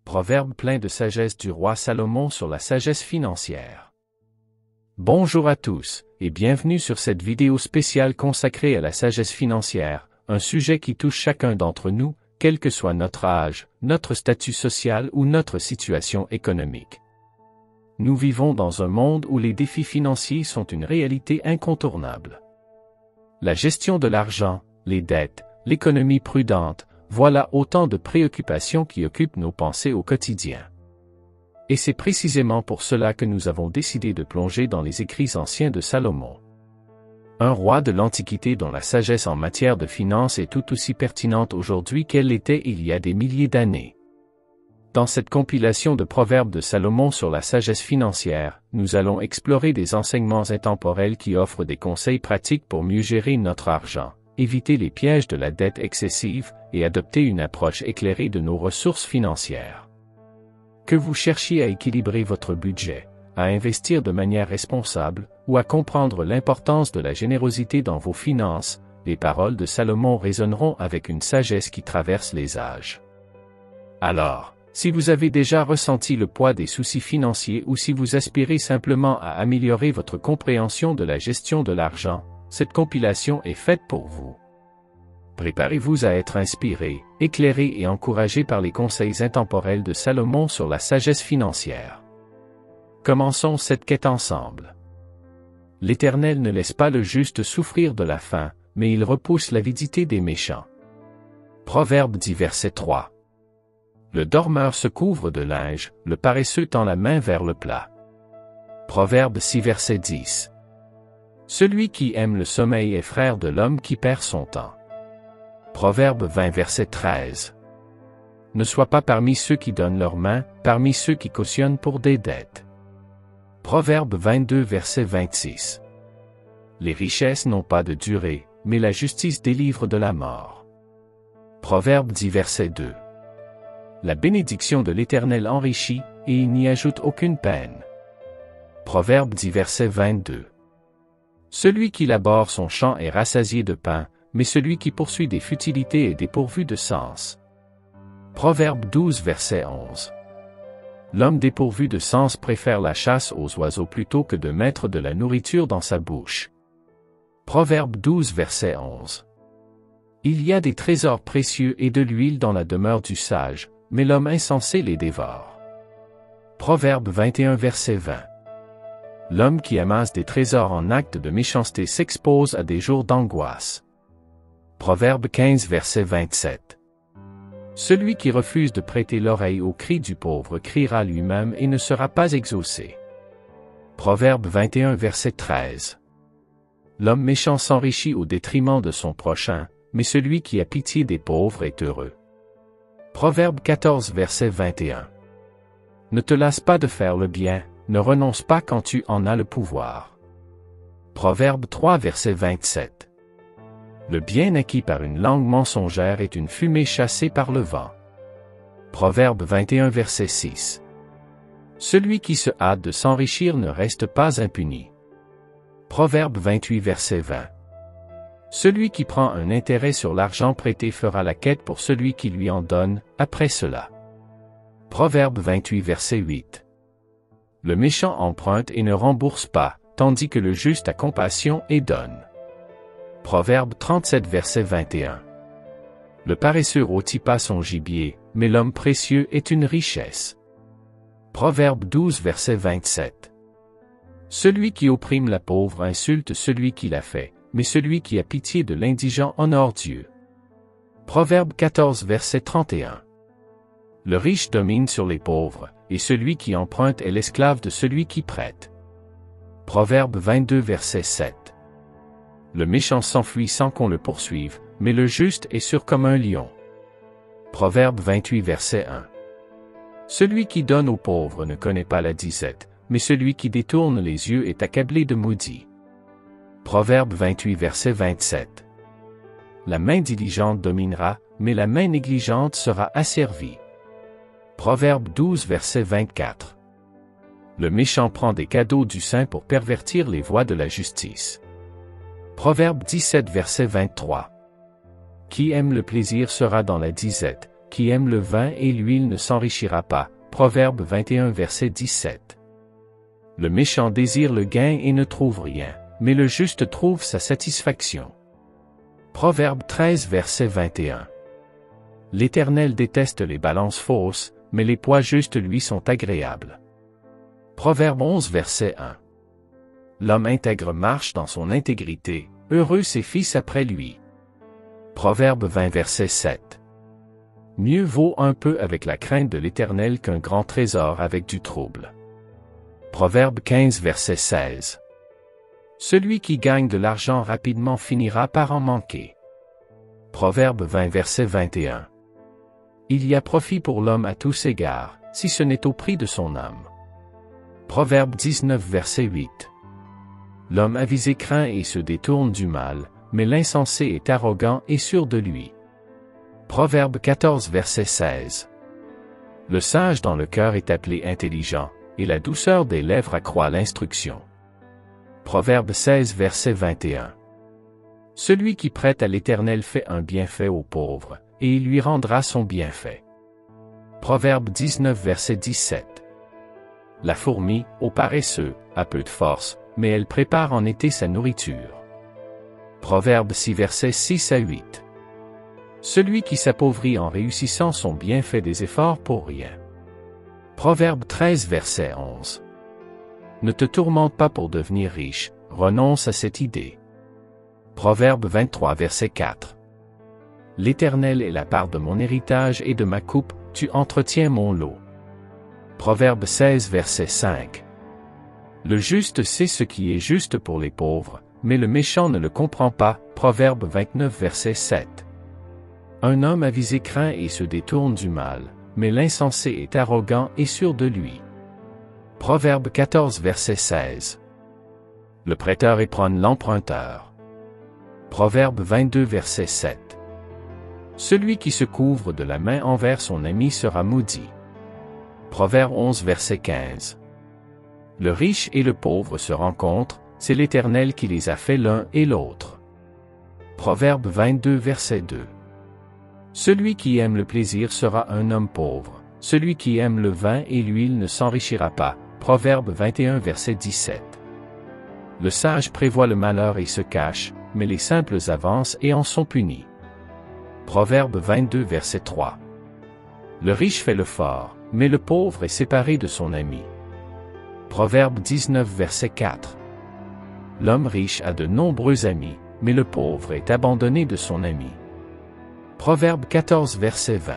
Proverbe plein de sagesse du roi Salomon sur la sagesse financière. Bonjour à tous, et bienvenue sur cette vidéo spéciale consacrée à la sagesse financière, un sujet qui touche chacun d'entre nous, quel que soit notre âge, notre statut social ou notre situation économique. Nous vivons dans un monde où les défis financiers sont une réalité incontournable. La gestion de l'argent, les dettes, l'économie prudente, voilà autant de préoccupations qui occupent nos pensées au quotidien. Et c'est précisément pour cela que nous avons décidé de plonger dans les écrits anciens de Salomon. Un roi de l'Antiquité dont la sagesse en matière de finances est tout aussi pertinente aujourd'hui qu'elle l'était il y a des milliers d'années. Dans cette compilation de proverbes de Salomon sur la sagesse financière, nous allons explorer des enseignements intemporels qui offrent des conseils pratiques pour mieux gérer notre argent, éviter les pièges de la dette excessive et adopter une approche éclairée de nos ressources financières. Que vous cherchiez à équilibrer votre budget, à investir de manière responsable, ou à comprendre l'importance de la générosité dans vos finances, les paroles de Salomon résonneront avec une sagesse qui traverse les âges. Alors, si vous avez déjà ressenti le poids des soucis financiers ou si vous aspirez simplement à améliorer votre compréhension de la gestion de l'argent, cette compilation est faite pour vous. Préparez-vous à être inspiré, éclairé et encouragé par les conseils intemporels de Salomon sur la sagesse financière. Commençons cette quête ensemble. L'Éternel ne laisse pas le juste souffrir de la faim, mais il repousse l'avidité des méchants. Proverbe 10 verset 3. Le dormeur se couvre de linge, le paresseux tend la main vers le plat. Proverbe 6 verset 10. Celui qui aime le sommeil est frère de l'homme qui perd son temps. Proverbe 20 verset 13. Ne sois pas parmi ceux qui donnent leurs mains, parmi ceux qui cautionnent pour des dettes. Proverbe 22 verset 26. Les richesses n'ont pas de durée, mais la justice délivre de la mort. Proverbe 10 verset 2. La bénédiction de l'Éternel enrichit, et il n'y ajoute aucune peine. Proverbe 10 verset 22. Celui qui labore son champ est rassasié de pain, mais celui qui poursuit des futilités est dépourvu de sens. Proverbe 12 verset 11. L'homme dépourvu de sens préfère la chasse aux oiseaux plutôt que de mettre de la nourriture dans sa bouche. Proverbe 12 verset 11. Il y a des trésors précieux et de l'huile dans la demeure du sage, mais l'homme insensé les dévore. Proverbe 21 verset 20. L'homme qui amasse des trésors en acte de méchanceté s'expose à des jours d'angoisse. Proverbe 15 verset 27. Celui qui refuse de prêter l'oreille aux cris du pauvre criera lui-même et ne sera pas exaucé. Proverbe 21 verset 13. L'homme méchant s'enrichit au détriment de son prochain, mais celui qui a pitié des pauvres est heureux. Proverbe 14 verset 21. Ne te lasse pas de faire le bien, ne renonce pas quand tu en as le pouvoir. Proverbe 3 verset 27. Le bien acquis par une langue mensongère est une fumée chassée par le vent. Proverbe 21 verset 6. Celui qui se hâte de s'enrichir ne reste pas impuni. Proverbe 28 verset 20. Celui qui prend un intérêt sur l'argent prêté fera la quête pour celui qui lui en donne, après cela. Proverbe 28 verset 8. Le méchant emprunte et ne rembourse pas, tandis que le juste a compassion et donne. Proverbe 37 verset 21. Le paresseux rôtit pas son gibier, mais l'homme précieux est une richesse. Proverbe 12 verset 27. Celui qui opprime la pauvre insulte celui qui l'a fait, mais celui qui a pitié de l'indigent honore Dieu. Proverbe 14 verset 31. Le riche domine sur les pauvres, et celui qui emprunte est l'esclave de celui qui prête. Proverbe 22 verset 7. Le méchant s'enfuit sans qu'on le poursuive, mais le juste est sûr comme un lion. Proverbe 28 verset 1. Celui qui donne aux pauvres ne connaît pas la disette, mais celui qui détourne les yeux est accablé de maudit. Proverbe 28 verset 27. La main diligente dominera, mais la main négligente sera asservie. Proverbe 12 verset 24. Le méchant prend des cadeaux du saint pour pervertir les voies de la justice. Proverbe 17 verset 23. Qui aime le plaisir sera dans la disette, qui aime le vin et l'huile ne s'enrichira pas. Proverbe 21 verset 17. Le méchant désire le gain et ne trouve rien, mais le juste trouve sa satisfaction. Proverbe 13 verset 21. L'Éternel déteste les balances fausses, mais les poids justes lui sont agréables. Proverbe 11 verset 1. L'homme intègre marche dans son intégrité, heureux ses fils après lui. Proverbe 20 verset 7. Mieux vaut un peu avec la crainte de l'Éternel qu'un grand trésor avec du trouble. Proverbe 15 verset 16. Celui qui gagne de l'argent rapidement finira par en manquer. Proverbe 20 verset 21. Il y a profit pour l'homme à tous égards, si ce n'est au prix de son âme. Proverbe 19 verset 8. L'homme avisé craint et se détourne du mal, mais l'insensé est arrogant et sûr de lui. Proverbe 14 verset 16. Le sage dans le cœur est appelé intelligent, et la douceur des lèvres accroît l'instruction. Proverbe 16 verset 21. Celui qui prête à l'Éternel fait un bienfait aux pauvres, et il lui rendra son bienfait. Proverbe 19 verset 17. La fourmi, au paresseux, a peu de force, mais elle prépare en été sa nourriture. Proverbe 6 versets 6 à 8. Celui qui s'appauvrit en réussissant son bien fait des efforts pour rien. Proverbe 13 verset 11. Ne te tourmente pas pour devenir riche, renonce à cette idée. Proverbe 23 verset 4. L'Éternel est la part de mon héritage et de ma coupe, tu entretiens mon lot. Proverbe 16 verset 5. Le juste sait ce qui est juste pour les pauvres, mais le méchant ne le comprend pas. Proverbe 29 verset 7. Un homme avisé craint et se détourne du mal, mais l'insensé est arrogant et sûr de lui. Proverbe 14 verset 16. Le prêteur éprône l'emprunteur. Proverbe 22 verset 7. Celui qui se couvre de la main envers son ami sera maudit. Proverbe 11 verset 15. Le riche et le pauvre se rencontrent, c'est l'Éternel qui les a fait l'un et l'autre. Proverbe 22 verset 2. Celui qui aime le plaisir sera un homme pauvre, celui qui aime le vin et l'huile ne s'enrichira pas. Proverbe 21 verset 17. Le sage prévoit le malheur et se cache, mais les simples avancent et en sont punis. Proverbe 22 verset 3. Le riche fait le fort, mais le pauvre est séparé de son ami. Proverbe 19 verset 4. L'homme riche a de nombreux amis, mais le pauvre est abandonné de son ami. Proverbe 14 verset 20.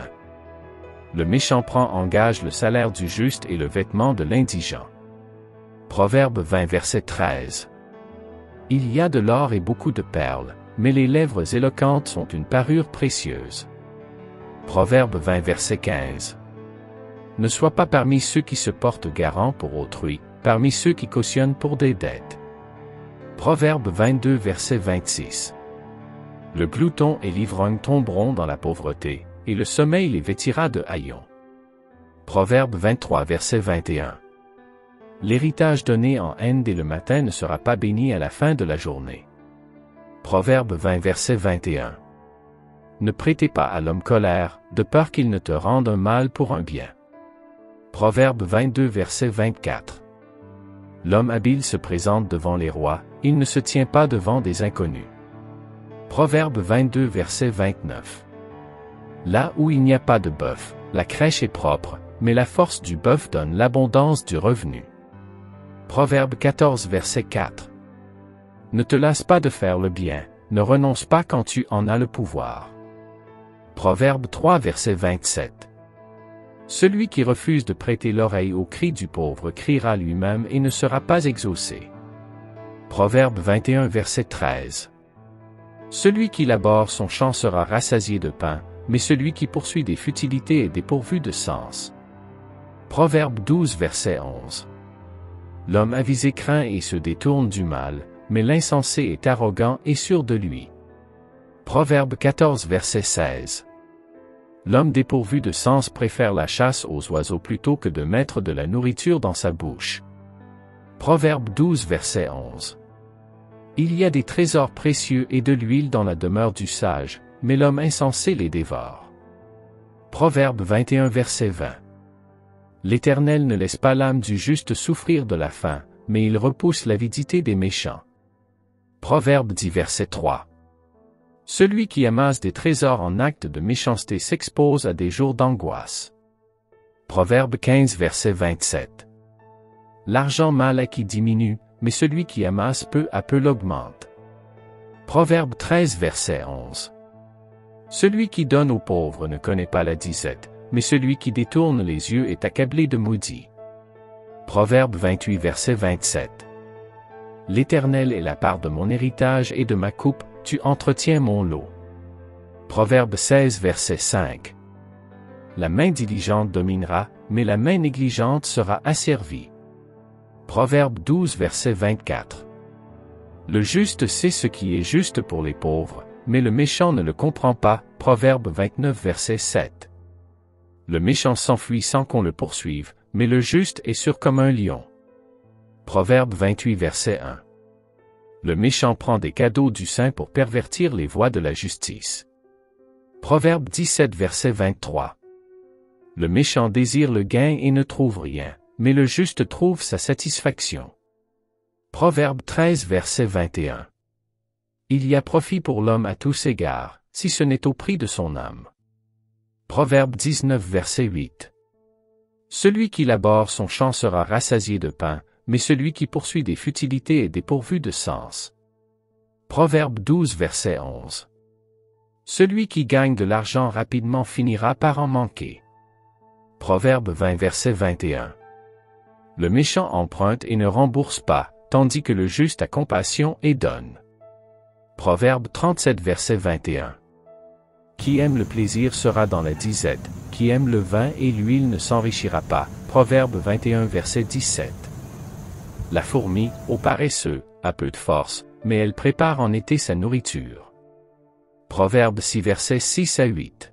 Le méchant prend en gage le salaire du juste et le vêtement de l'indigent. Proverbe 20 verset 13. Il y a de l'or et beaucoup de perles, mais les lèvres éloquentes sont une parure précieuse. Proverbe 20 verset 15. Ne sois pas parmi ceux qui se portent garant pour autrui, parmi ceux qui cautionnent pour des dettes. Proverbe 22 verset 26. Le glouton et l'ivrogne tomberont dans la pauvreté, et le sommeil les vêtira de haillons. Proverbe 23 verset 21. L'héritage donné en haine dès le matin ne sera pas béni à la fin de la journée. Proverbe 20 verset 21. Ne prêtez pas à l'homme colère, de peur qu'il ne te rende un mal pour un bien. Proverbe 22 verset 24. L'homme habile se présente devant les rois, il ne se tient pas devant des inconnus. Proverbe 22 verset 29. Là où il n'y a pas de bœuf, la crèche est propre, mais la force du bœuf donne l'abondance du revenu. Proverbe 14 verset 4. Ne te lasse pas de faire le bien, ne renonce pas quand tu en as le pouvoir. Proverbe 3 verset 27. Celui qui refuse de prêter l'oreille au cri du pauvre criera lui-même et ne sera pas exaucé. Proverbe 21 verset 13. Celui qui labore son champ sera rassasié de pain, mais celui qui poursuit des futilités est dépourvu de sens. Proverbe 12 verset 11. L'homme avisé craint et se détourne du mal, mais l'insensé est arrogant et sûr de lui. Proverbe 14 verset 16. L'homme dépourvu de sens préfère la chasse aux oiseaux plutôt que de mettre de la nourriture dans sa bouche. Proverbe 12 verset 11. Il y a des trésors précieux et de l'huile dans la demeure du sage, mais l'homme insensé les dévore. Proverbe 21 verset 20. L'Éternel ne laisse pas l'âme du juste souffrir de la faim, mais il repousse l'avidité des méchants. Proverbe 10 verset 3. Celui qui amasse des trésors en acte de méchanceté s'expose à des jours d'angoisse. Proverbe 15 verset 27. L'argent mal acquis diminue, mais celui qui amasse peu à peu l'augmente. Proverbe 13 verset 11. Celui qui donne aux pauvres ne connaît pas la disette, mais celui qui détourne les yeux est accablé de maudit. Proverbe 28 verset 27. L'Éternel est la part de mon héritage et de ma coupe, tu entretiens mon lot. Proverbe 16 verset 5. La main diligente dominera, mais la main négligente sera asservie. Proverbe 12 verset 24. Le juste sait ce qui est juste pour les pauvres, mais le méchant ne le comprend pas. Proverbe 29 verset 7. Le méchant s'enfuit sans qu'on le poursuive, mais le juste est sûr comme un lion. Proverbe 28 verset 1. Le méchant prend des cadeaux du saint pour pervertir les voies de la justice. Proverbe 17 verset 23. Le méchant désire le gain et ne trouve rien, mais le juste trouve sa satisfaction. Proverbe 13 verset 21. Il y a profit pour l'homme à tous égards, si ce n'est au prix de son âme. Proverbe 19 verset 8. Celui qui labore son champ sera rassasié de pain, mais celui qui poursuit des futilités est dépourvu de sens. Proverbe 12 verset 11. Celui qui gagne de l'argent rapidement finira par en manquer. Proverbe 20 verset 21. Le méchant emprunte et ne rembourse pas, tandis que le juste a compassion et donne. Proverbe 37 verset 21. Qui aime le plaisir sera dans la disette, qui aime le vin et l'huile ne s'enrichira pas. Proverbe 21 verset 17. La fourmi, ô paresseux, a peu de force, mais elle prépare en été sa nourriture. Proverbe 6 versets 6 à 8.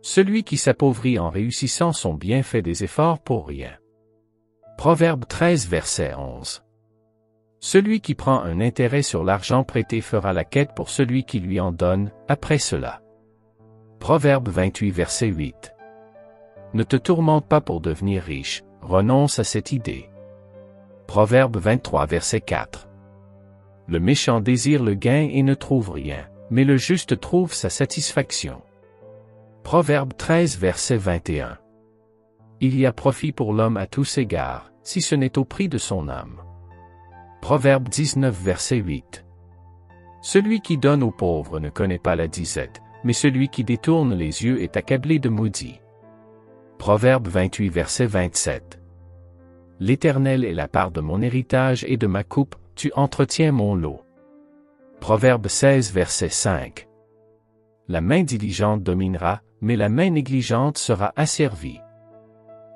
Celui qui s'appauvrit en réussissant son bien fait des efforts pour rien. Proverbe 13 verset 11. Celui qui prend un intérêt sur l'argent prêté fera la quête pour celui qui lui en donne, après cela. Proverbe 28 verset 8. Ne te tourmente pas pour devenir riche, renonce à cette idée. Proverbe 23 verset 4. Le méchant désire le gain et ne trouve rien, mais le juste trouve sa satisfaction. Proverbe 13 verset 21. Il y a profit pour l'homme à tous égards, si ce n'est au prix de son âme. Proverbe 19 verset 8. Celui qui donne aux pauvres ne connaît pas la disette, mais celui qui détourne les yeux est accablé de maudit. Proverbe 28 verset 27. L'Éternel est la part de mon héritage et de ma coupe, tu entretiens mon lot. Proverbe 16 verset 5. La main diligente dominera, mais la main négligente sera asservie.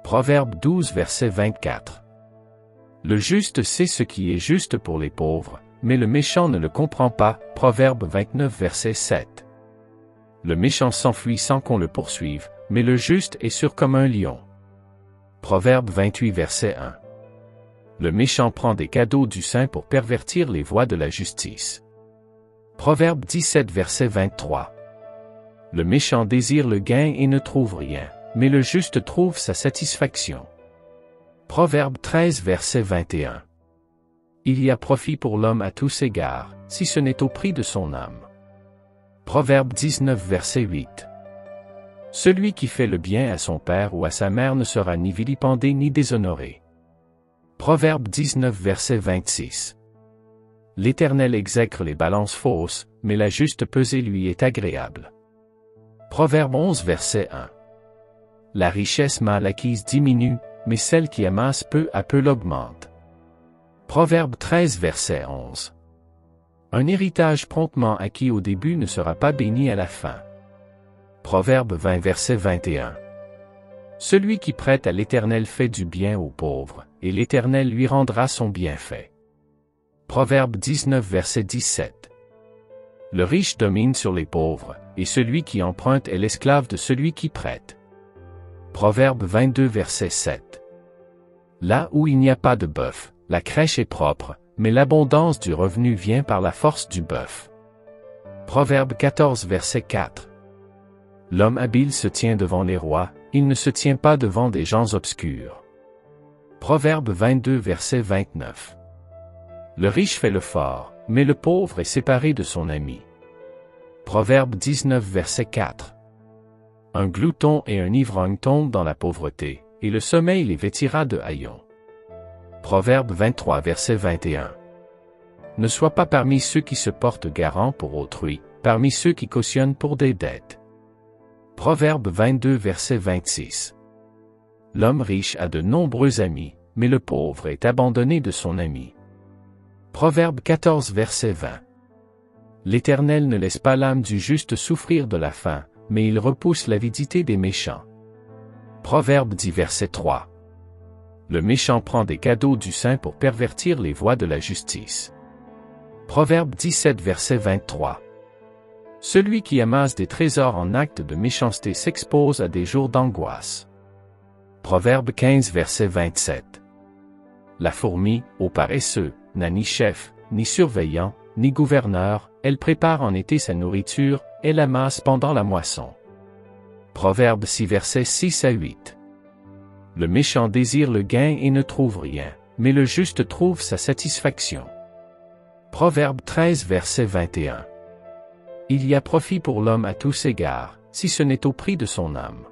Proverbe 12 verset 24. Le juste sait ce qui est juste pour les pauvres, mais le méchant ne le comprend pas. Proverbe 29 verset 7. Le méchant s'enfuit sans qu'on le poursuive, mais le juste est sûr comme un lion. Proverbe 28 verset 1. Le méchant prend des cadeaux du saint pour pervertir les voies de la justice. Proverbe 17 verset 23. Le méchant désire le gain et ne trouve rien, mais le juste trouve sa satisfaction. Proverbe 13 verset 21. Il y a profit pour l'homme à tous égards, si ce n'est au prix de son âme. Proverbe 19 verset 8. Celui qui fait le bien à son père ou à sa mère ne sera ni vilipendé ni déshonoré. Proverbe 19 verset 26. L'Éternel exècre les balances fausses, mais la juste pesée lui est agréable. Proverbe 11 verset 1. La richesse mal acquise diminue, mais celle qui amasse peu à peu l'augmente. Proverbe 13 verset 11. Un héritage promptement acquis au début ne sera pas béni à la fin. Proverbe 20 verset 21. Celui qui prête à l'Éternel fait du bien aux pauvres, et l'Éternel lui rendra son bienfait. Proverbe 19 verset 17. Le riche domine sur les pauvres, et celui qui emprunte est l'esclave de celui qui prête. Proverbe 22 verset 7. Là où il n'y a pas de bœuf, la crèche est propre, mais l'abondance du revenu vient par la force du bœuf. Proverbe 14 verset 4. L'homme habile se tient devant les rois, il ne se tient pas devant des gens obscurs. Proverbe 22 verset 29. Le riche fait le fort, mais le pauvre est séparé de son ami. Proverbe 19 verset 4. Un glouton et un ivrogne tombent dans la pauvreté, et le sommeil les vêtira de haillons. Proverbe 23 verset 21. Ne sois pas parmi ceux qui se portent garant pour autrui, parmi ceux qui cautionnent pour des dettes. Proverbe 22 verset 26. L'homme riche a de nombreux amis, mais le pauvre est abandonné de son ami. Proverbe 14 verset 20. L'Éternel ne laisse pas l'âme du juste souffrir de la faim, mais il repousse l'avidité des méchants. Proverbe 10 verset 3. Le méchant prend des cadeaux du saint pour pervertir les voies de la justice. Proverbe 17 verset 23. Celui qui amasse des trésors en acte de méchanceté s'expose à des jours d'angoisse. Proverbe 15 verset 27. La fourmi, ô paresseux, n'a ni chef, ni surveillant, ni gouverneur, elle prépare en été sa nourriture, elle amasse pendant la moisson. Proverbe 6 versets 6 à 8. Le méchant désire le gain et ne trouve rien, mais le juste trouve sa satisfaction. Proverbe 13 verset 21. Il y a profit pour l'homme à tous égards, si ce n'est au prix de son âme.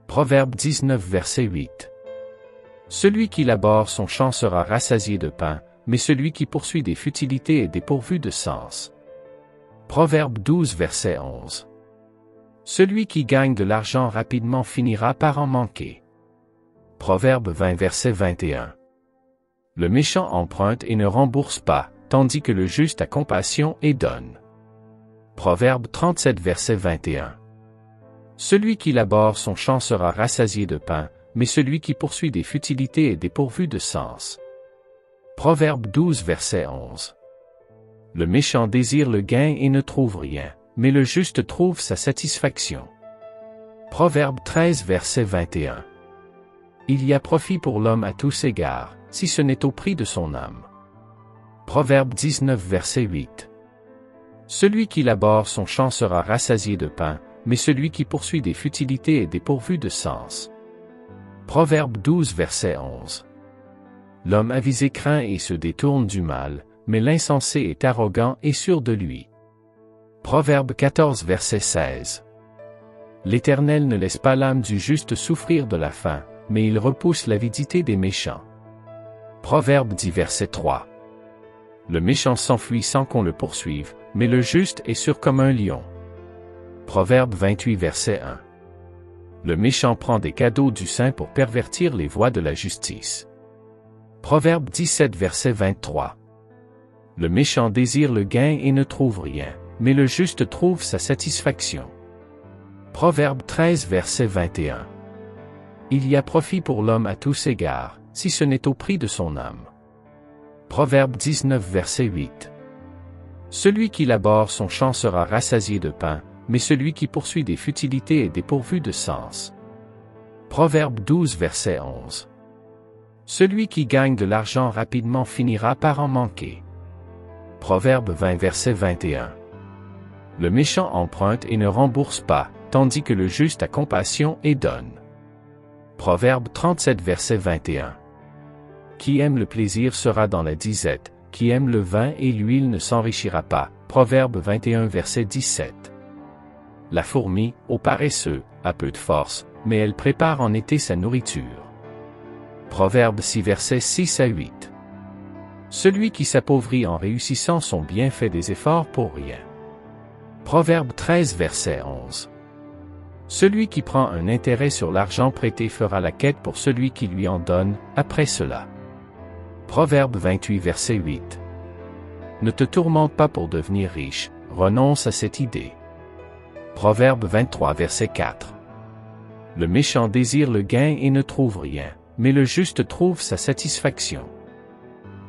Proverbe 19 verset 8. Celui qui labore son champ sera rassasié de pain, mais celui qui poursuit des futilités est dépourvu de sens. Proverbe 12 verset 11. Celui qui gagne de l'argent rapidement finira par en manquer. Proverbe 20 verset 21. Le méchant emprunte et ne rembourse pas, tandis que le juste a compassion et donne. Proverbe 37 verset 21. Celui qui labore son champ sera rassasié de pain, mais celui qui poursuit des futilités est dépourvu de sens. Proverbe 12 verset 11. Le méchant désire le gain et ne trouve rien, mais le juste trouve sa satisfaction. Proverbe 13 verset 21. Il y a profit pour l'homme à tous égards, si ce n'est au prix de son âme. Proverbe 19 verset 8. Celui qui labore son champ sera rassasié de pain, mais celui qui poursuit des futilités est dépourvu de sens. Proverbe 12 verset 11. L'homme avisé craint et se détourne du mal, mais l'insensé est arrogant et sûr de lui. Proverbe 14 verset 16. L'Éternel ne laisse pas l'âme du juste souffrir de la faim, mais il repousse l'avidité des méchants. Proverbe 10 verset 3. Le méchant s'enfuit sans qu'on le poursuive, mais le juste est sûr comme un lion. Proverbe 28 verset 1. Le méchant prend des cadeaux du saint pour pervertir les voies de la justice. Proverbe 17 verset 23. Le méchant désire le gain et ne trouve rien, mais le juste trouve sa satisfaction. Proverbe 13 verset 21. Il y a profit pour l'homme à tous égards, si ce n'est au prix de son âme. Proverbe 19 verset 8. Celui qui labore son champ sera rassasié de pain, mais celui qui poursuit des futilités est dépourvu de sens. Proverbe 12 verset 11. Celui qui gagne de l'argent rapidement finira par en manquer. Proverbe 20 verset 21. Le méchant emprunte et ne rembourse pas, tandis que le juste a compassion et donne. Proverbe 37 verset 21. Qui aime le plaisir sera dans la disette, qui aime le vin et l'huile ne s'enrichira pas. Proverbe 21 verset 17. La fourmi, ô paresseux, a peu de force, mais elle prépare en été sa nourriture. Proverbe 6 versets 6 à 8. Celui qui s'appauvrit en réussissant son bien fait des efforts pour rien. Proverbe 13 verset 11. Celui qui prend un intérêt sur l'argent prêté fera la quête pour celui qui lui en donne, après cela. Proverbe 28 verset 8. Ne te tourmente pas pour devenir riche, renonce à cette idée. Proverbe 23 verset 4. Le méchant désire le gain et ne trouve rien, mais le juste trouve sa satisfaction.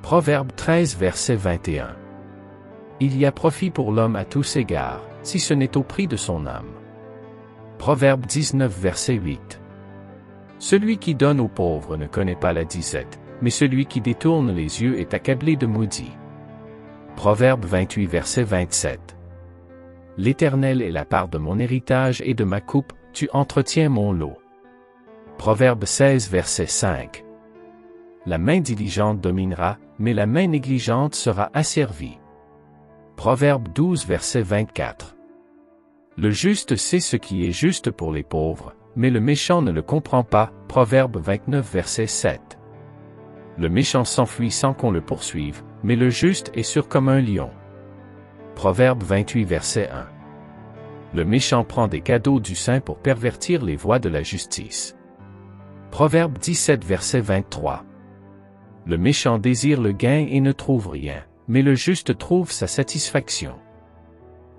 Proverbe 13 verset 21. Il y a profit pour l'homme à tous égards, si ce n'est au prix de son âme. Proverbe 19 verset 8. Celui qui donne aux pauvres ne connaît pas la disette, mais celui qui détourne les yeux est accablé de maudit. Proverbe 28 verset 27. L'Éternel est la part de mon héritage et de ma coupe, tu entretiens mon lot. Proverbe 16 verset 5. La main diligente dominera, mais la main négligente sera asservie. Proverbe 12 verset 24. Le juste sait ce qui est juste pour les pauvres, mais le méchant ne le comprend pas. Proverbe 29 verset 7. Le méchant s'enfuit sans qu'on le poursuive, mais le juste est sûr comme un lion. Proverbe 28 verset 1. Le méchant prend des cadeaux du saint pour pervertir les voies de la justice. Proverbe 17 verset 23. Le méchant désire le gain et ne trouve rien, mais le juste trouve sa satisfaction.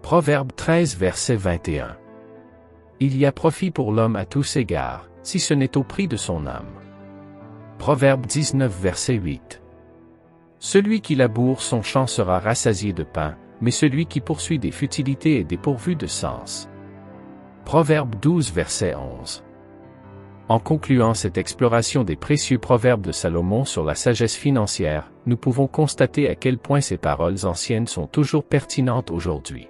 Proverbe 13 verset 21. Il y a profit pour l'homme à tous égards, si ce n'est au prix de son âme. Proverbe 19 verset 8. Celui qui laboure son champ sera rassasié de pain, mais celui qui poursuit des futilités est dépourvu de sens. Proverbe 12 verset 11. En concluant cette exploration des précieux proverbes de Salomon sur la sagesse financière, nous pouvons constater à quel point ces paroles anciennes sont toujours pertinentes aujourd'hui.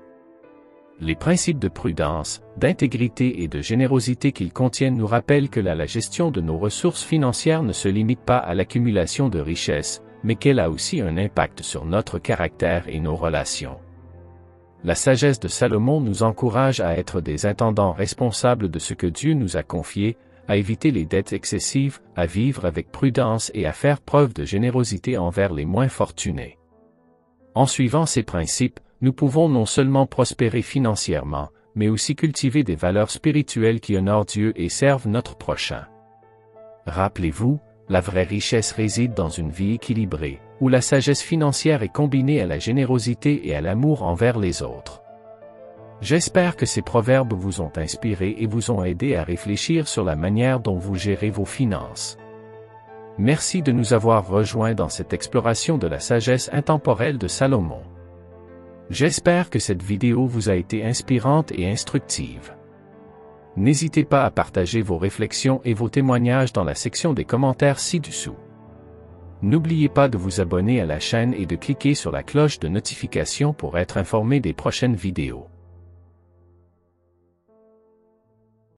Les principes de prudence, d'intégrité et de générosité qu'ils contiennent nous rappellent que la gestion de nos ressources financières ne se limite pas à l'accumulation de richesses, mais qu'elle a aussi un impact sur notre caractère et nos relations. La sagesse de Salomon nous encourage à être des intendants responsables de ce que Dieu nous a confié, à éviter les dettes excessives, à vivre avec prudence et à faire preuve de générosité envers les moins fortunés. En suivant ces principes, nous pouvons non seulement prospérer financièrement, mais aussi cultiver des valeurs spirituelles qui honorent Dieu et servent notre prochain. Rappelez-vous, la vraie richesse réside dans une vie équilibrée, où la sagesse financière est combinée à la générosité et à l'amour envers les autres. J'espère que ces proverbes vous ont inspiré et vous ont aidé à réfléchir sur la manière dont vous gérez vos finances. Merci de nous avoir rejoints dans cette exploration de la sagesse intemporelle de Salomon. J'espère que cette vidéo vous a été inspirante et instructive. N'hésitez pas à partager vos réflexions et vos témoignages dans la section des commentaires ci-dessous. N'oubliez pas de vous abonner à la chaîne et de cliquer sur la cloche de notification pour être informé des prochaines vidéos.